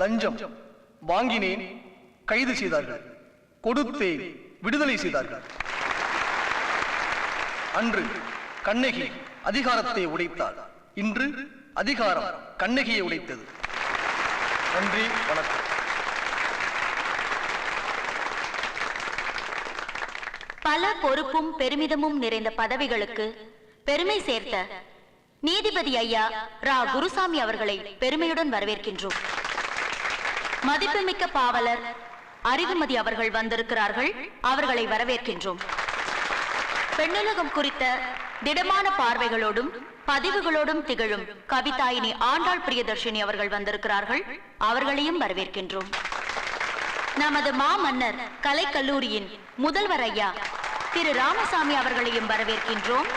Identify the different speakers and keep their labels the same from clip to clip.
Speaker 1: லஞ்சம் வாங்கினேன், கைது செய்தார்கள். கொடுத்தேன், விடுதலை செய்தார்கள். அன்று கண்ணகி அதிகாரத்தை உடைத்தாள். இன்று அதிகாரம் கண்ணகியை உடைத்தது. நன்றி, வணக்கம்.
Speaker 2: பல பொறுப்பும் பெருமிதமும் நிறைந்த பதவிகளுக்கு பெருமை சேர்த்த நீதிபதி ஐயா ரா குருசாமி அவர்களை பெருமையுடன் வரவேற்கின்றோம். மதிப்புமிக்க பாவலர் அறிவுமதி அவர்கள் வந்திருக்கிறார்கள். அவர்களை வரவேற்கின்றோம். பெண்ணுலகம் குறித்த திடமான பார்வைகளோடும் பதிவுகளோடும் திகழும் கவிதாயினி ஆண்டாள் பிரியதர்ஷினி அவர்கள் வந்திருக்கிறார்கள். அவர்களையும் வரவேற்கின்றோம். நமது மாமன்னர் கலைக்கல்லூரியின் முதல்வர் ஐயா திரு ராமசாமி அவர்களையும் வரவேற்கின்றோம்.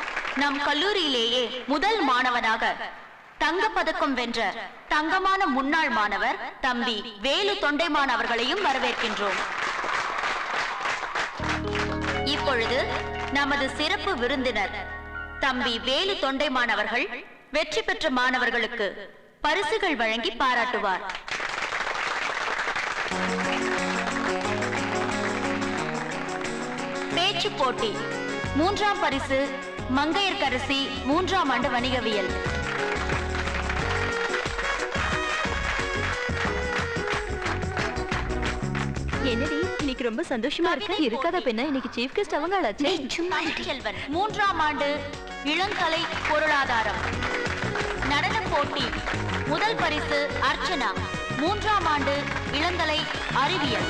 Speaker 2: நம் கல்லூரியிலேயே முதல் மாணவனாக தங்கப்பதக்கம் வென்ற தங்கமான முன்னாள் மாணவர் தம்பி வேலு தொண்டைமான் அவர்களையும் வரவேற்கின்றோம். இப்பொழுது நமது சிறப்பு விருந்தினர் தம்பி வேலு தொண்டைமான் அவர்கள் வெற்றி பெற்ற மாணவர்களுக்கு பரிசுகள் வழங்கி பாராட்டுவார். பேச்சு போட்டி 3ஆம் பரிசு மங்கையர்கரசி 3ஆம் ஆண்டு வணிகவியல்.
Speaker 3: என்னடி இன்னைக்கு ரொம்ப சந்தோஷமா இருக்கு? இருக்காத பெண்ணா, இன்னைக்கு சீஃப் கெஸ்ட் அவங்க ஆளாச்சே.
Speaker 2: செல்வன் 3ஆம் ஆண்டு இளங்கலை பொருளாதாரம். நடன போட்டி முதல் பரிசு அர்ச்சனா 3ஆம் ஆண்டு இளங்கலை அறிவியல்.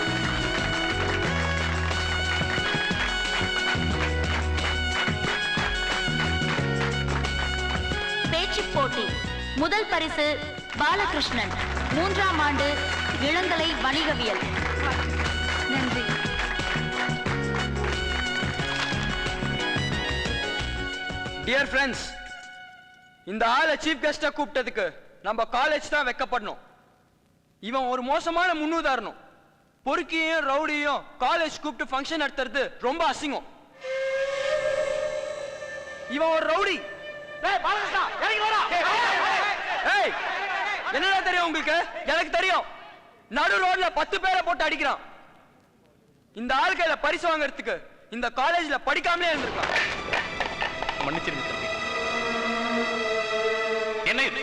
Speaker 2: பேச்சு போட்டி முதல் பரிசு பாலகிருஷ்ணன் 3ஆம் ஆண்டு இளங்கலை வணிகவியல். நன்றி.
Speaker 4: டியர் ஃப்ரெண்ட்ஸ், இந்த ஆளை சீஃப் கெஸ்டா கூப்பிட்டதுக்கு நம்ம காலேஜ் தான் வெக்கப்படணும். இவன் ஒரு மோசமான முன்னுதாரணம். பொறுக்கியையும் ரவுடியையும் காலேஜ் கூப்பிட்டு ஃபங்க்ஷன் நடத்துறது ரொம்ப அசிங்கம். இவன் ஒரு ரவுடி. என்னடா தெரியும் உங்களுக்கு? எனக்கு தெரியும். நடு ரோட்ல 10 பேரை போட்டு அடிக்கிறான். இந்த ஆள் கையில பரிசு வாங்கறதுக்கு இந்த காலேஜ்ல படிக்காமலே இருந்திருக்கான்.
Speaker 5: மன்னிச்சிருங்க தம்பி. என்ன இது?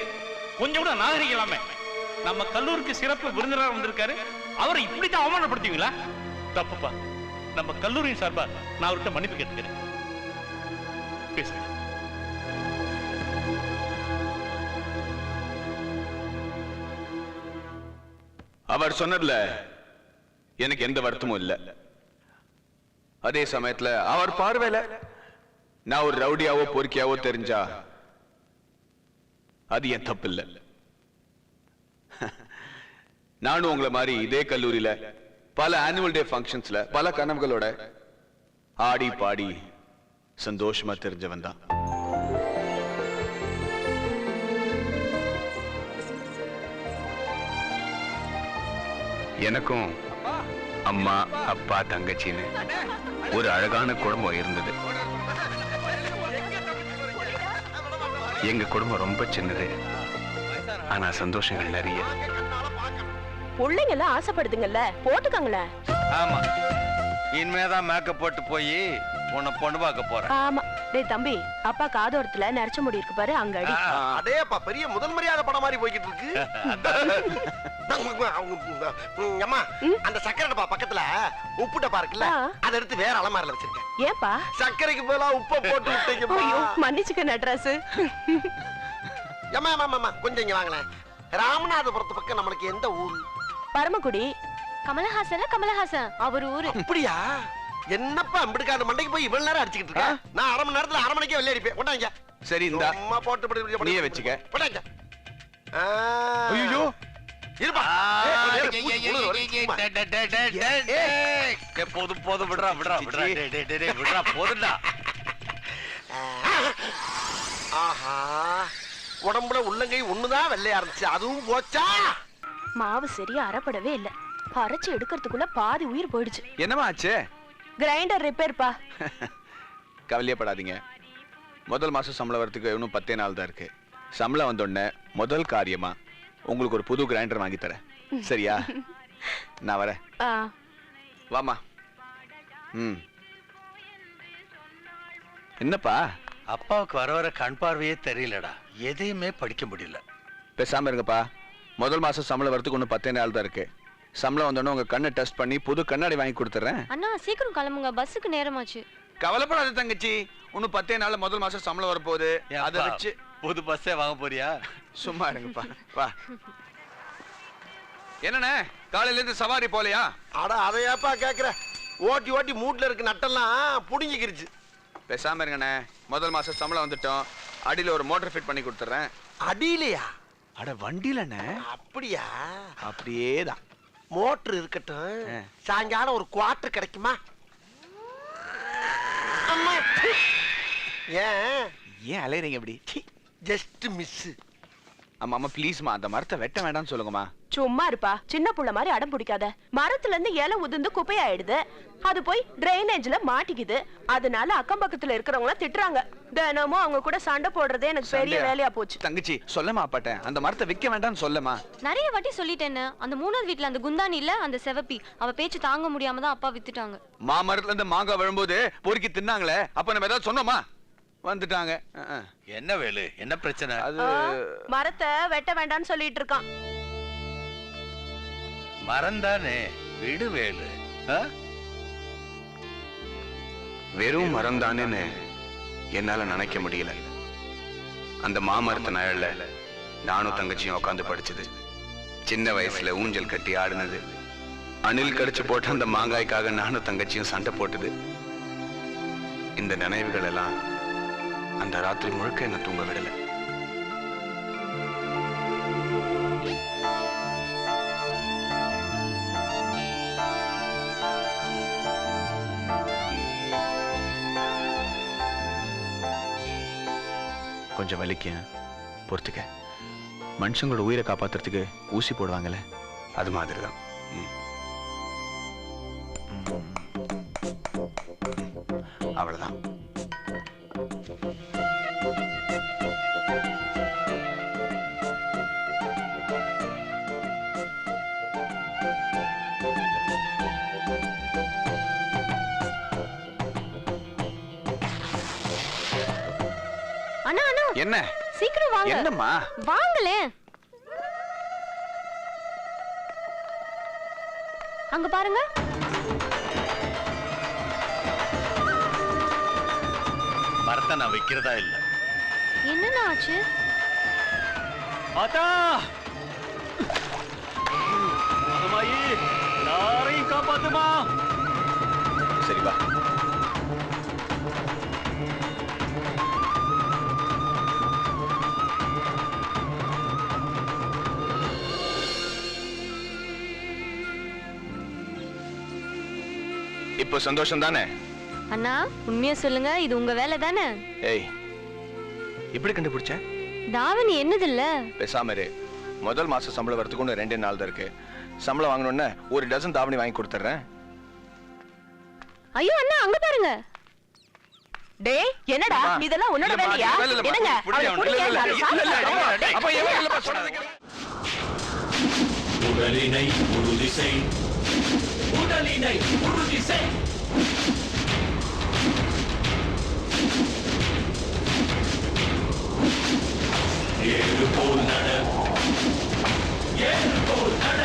Speaker 5: கொஞ்சம் கூட நாகரிகம் இல்லாம நம்ம கல்லூரிக்கு சிறப்பு விருந்தினராக வந்திருக்காரு, அவரை இப்படித்தான் அவமானப்படுத்துவீங்களா? தப்புப்பா. நம்ம கல்லூரியின் சார்பா நான் அவர்கிட்ட மன்னிப்பு கேட்டுக்கிறேன். பேசுங்க.
Speaker 6: அவர் சொன்னதுல எனக்கு எந்த வருத்தமும் இல்லை. அதே சமயத்துல அவர் பார்வையில நான் ஒரு ரவுடியாவோ பொறுக்கியாவோ தெரிஞ்சா அது என் தப்பு இல்லை. நானும் உங்களை மாதிரி இதே கல்லூரியில பல ஆனுவல் டே ஃபங்க்ஷன்ஸ்ல பல கனவுகளோட ஆடி பாடி சந்தோஷமா தெரிஞ்சவன் தான். எனக்கும் அம்மா அப்பா தங்கச்சின்னு ஒரு அழகான குடும்பம் இருந்தது. எங்க குடும்பம் ரொம்ப சின்னது, ஆனா சந்தோஷங்கள் நிறைய.
Speaker 3: பிள்ளைங்க எல்லாம் ஆசைப்படுதுங்கல்ல, போட்டுக்காங்களே.
Speaker 7: ஆமா, இனிமேதான் மேக்கப் போட்டு போய் உன்னை பொண்ணு பார்க்க போறேன்.
Speaker 3: ஆமா. டேய் தம்பி, அப்பா காதோரத்துல நரைச்ச முடி இருக்கு பாரு, அங்க அடி.
Speaker 8: அடேப்பா, பெரிய முதல் மரியாதை படம் மாதிரி போய்கிட்டு இருக்கு. அம்மா, அந்த சக்கரை டப்பா பக்கத்துல உப்பு டப்பா இருக்குல்ல, அதை எடுத்து வேற அலமாரில வச்சிருக்கேன்.
Speaker 3: ஏப்பா
Speaker 8: சக்கரைக்கு பதிலா உப்பை போட்டு விட்டீங்க.
Speaker 3: மன்னிச்சுக்க நட்ராசு.
Speaker 8: அம்மா கொஞ்சம் இங்க வாங்களேன். ராமநாதபுரத்து பக்கம் நம்மளுக்கு எந்த ஊர்?
Speaker 3: பரமக்குடி. கமலஹாசன் அவர் ஊரு.
Speaker 8: அப்படியா? என்னப்பா அம்பிடுக்கான மண்டைக்கு போய் இவ்வளவு நேரம் அடிச்சுக்கிட்டு இருக்க? நான் அரை மணி நேரத்துல அரை மணிக்கே வெளியே அடிப்பேன். கொண்டாங்க.
Speaker 6: சரி, இந்த
Speaker 8: அம்மா போட்டு
Speaker 6: நீயே வச்சுக்க.
Speaker 8: கொண்டாங்க.
Speaker 6: ஐயோ
Speaker 8: இருப்பா.
Speaker 7: போதும் விடுறா போதுடா.
Speaker 8: ஆஹா, உடம்புல உள்ளங்கை ஒண்ணுதான் வெள்ளையா இருந்துச்சு, அதுவும் போச்சா?
Speaker 3: மாவு சரியா அரைப்படவே இல்ல. அரைச்சு எடுக்கிறதுக்குள்ள பாதி உயிர் போயிடுச்சு.
Speaker 6: என்னமா ஆச்சு?
Speaker 3: கிரைண்டர் ரிப்பேர்ப்பா.
Speaker 6: கவலையப்படாதீங்க. முதல் மாசம் சம்பளம் வரதுக்கு இன்னும் 10 நாள் தான் இருக்கு. சம்பளம் வந்தோடனே முதல் காரியமா உங்களுக்கு ஒரு புது கிரைண்டர் வாங்கி தரேன். சரியா? நான் வரேன்.
Speaker 3: ஆ,
Speaker 6: வாமா. ம். என்னப்பா?
Speaker 7: அப்பாவுக்கு வர வர கண் பார்வையே தெரியலடா. எதையுமே படிக்க முடியல.
Speaker 6: பேசாம இருங்கப்பா. முதல் மாசம் சம்பளம் வரதுக்கு இன்னும் 10 நாள் தான் இருக்கு. சம்பளம் வந்தோடனே உங்க கண்ணை டெஸ்ட் பண்ணி புது கண்ணாடி வாங்கி கொடுத்துறேன்.
Speaker 2: அண்ணா சீக்கிரம் கிளம்புங்க, பஸ்ஸுக்கு நேரமாச்சு.
Speaker 6: கவலைப்படாத தங்கச்சி, இன்னும் 10 நாள்ல முதல் மாசம் சம்பளம் வரப்போகுது. அதை
Speaker 7: ஏன்பா,
Speaker 6: வச்சு
Speaker 7: புது பஸ்ஸே வாங்க போறியா?
Speaker 6: சும்மா இருங்கப்பா. வா. என்னண்ணே காலையில இருந்து சவாரி போலையா?
Speaker 8: அட அதையாப்பா கேக்குற? ஓட்டி ஓட்டி மூட்ல இருக்கு நட்டெல்லாம் புடுங்கிக்கிருச்சு.
Speaker 6: பேசாம இருங்கண்ணே. முதல் மாசம் சம்பளம் வந்துட்டோம். அடியில ஒரு மோட்டர் ஃபிட் பண்ணி கொடுத்துறேன்.
Speaker 8: அடியிலையா?
Speaker 6: அட வண்டியிலண்ணே.
Speaker 8: அப்படியா?
Speaker 6: அப்படியேதான்.
Speaker 8: மோட்டர் இருக்கட்டும், சாயங்காலம் ஒரு குவார்டர் கிடைக்குமா? அம்மா. ஏன்
Speaker 6: ஏன் அலையறீங்க இப்படி?
Speaker 8: Just miss.
Speaker 6: அம்மா அம்மா ப்ளீஸ்மா, அந்த மரத்தை வெட்ட வேண்டாம்னு சொல்லுங்கம்மா.
Speaker 3: சும்மா இருப்பா, சின்ன புள்ள மாதிரி அடம் பிடிக்காத. மரத்துல இருந்து இலை உதிர்ந்து குப்பையாயிடுது, அது போய் டிரைனேஜ்ல மாட்டிக்குது. அதனால அக்கம் பக்கத்துல இருக்கிறவங்க திட்டுறாங்க. தினமும் அவங்க கூட சண்டை போடுறதே எனக்கு பெரிய வேலையா போச்சு.
Speaker 6: தங்கச்சி சொல்லமா பாட்டேன், அந்த மரத்தை விற்க வேண்டாம்னு சொல்லமா.
Speaker 2: நிறைய வாட்டி சொல்லிட்டேன்னு. அந்த 3வது வீட்ல அந்த குந்தானி இல்ல, அந்த செவப்பி, அவ பேச்சு தாங்க முடியாம தான் அப்பா வித்துட்டாங்க.
Speaker 6: மாமரத்துல இருந்து மாங்காய் விழும்போது பொறுக்கி தின்னாங்களே, அப்ப நம்ம ஏதாவது சொன்னோமா? வந்துட்டாங்க.
Speaker 7: என்ன வேலு, என்ன பிரச்சனை?
Speaker 6: அது
Speaker 3: மரத்தை வெட்ட வேண்டாம்னு சொல்லிட்டு இருக்கான்.
Speaker 7: மறந்தானே, விடு வேலு.
Speaker 6: வெறும் மரம் தானேன்னு என்னால நினைக்க முடியல. அந்த மாமரத்து நிழல்ல நானும் தங்கச்சியும் உட்காந்து படிச்சது, சின்ன வயசுல ஊஞ்சல் கட்டி ஆடுனது, அணில் கடிச்சு போட்ட அந்த மாங்காய்க்காக நானும் தங்கச்சியும் சண்டை போட்டது, இந்த நினைவுகள் எல்லாம் அந்த ராத்திரி முழுக்க என்ன தூங்க விடல. கொஞ்சம் வலிக்க பொறுத்துக்க. மனுஷங்களோட உயிரை காப்பாத்துறதுக்கு ஊசி போடுவாங்கல்ல, அது மாதிரிதான். அவ்வளவுதான்.
Speaker 2: அண்ணா அண்ணா
Speaker 6: என்ன?
Speaker 2: சீக்கிரம் வாங்க.
Speaker 6: என்னம்மா?
Speaker 2: வாங்களே. அங்க பாருங்க.
Speaker 7: மரத்தை நான் வைக்கிறதா இல்ல.
Speaker 2: என்னண்ணா ஆச்சு?
Speaker 4: ஆத்தா அம்மாயி, யாரையும் காப்பாத்துமா.
Speaker 6: சரி வா. இப்போ சந்தோஷம் தானே?
Speaker 2: அண்ணா உண்மையா சொல்லுங்க, இது உங்க வேலை தானே?
Speaker 6: ஏய், இப்படி கண்டுபிடிச்ச?
Speaker 2: தாவணி என்னது இல்ல?
Speaker 6: பேசாம இரு. முதல் மாசம் சம்பளம் வரதுக்கு இன்னும் 2 நாள் தான் இருக்கு. சம்பளம் வாங்கணும்னு ஒரு டசன் தாவணி வாங்கி கொடுத்துறேன்.
Speaker 3: ஐயோ அண்ணா, அங்க பாருங்க. டேய் என்னடா இதெல்லாம் உன்னோட வேலையா? என்னங்க அவளை புடிங்க.
Speaker 6: அப்ப ஏன் இல்ல சொன்னதுக்கு?
Speaker 5: உடலினை உறுதிசை, உடலினை உறுதிசை. ஏறு போல் நட, ஏறு போல் நட,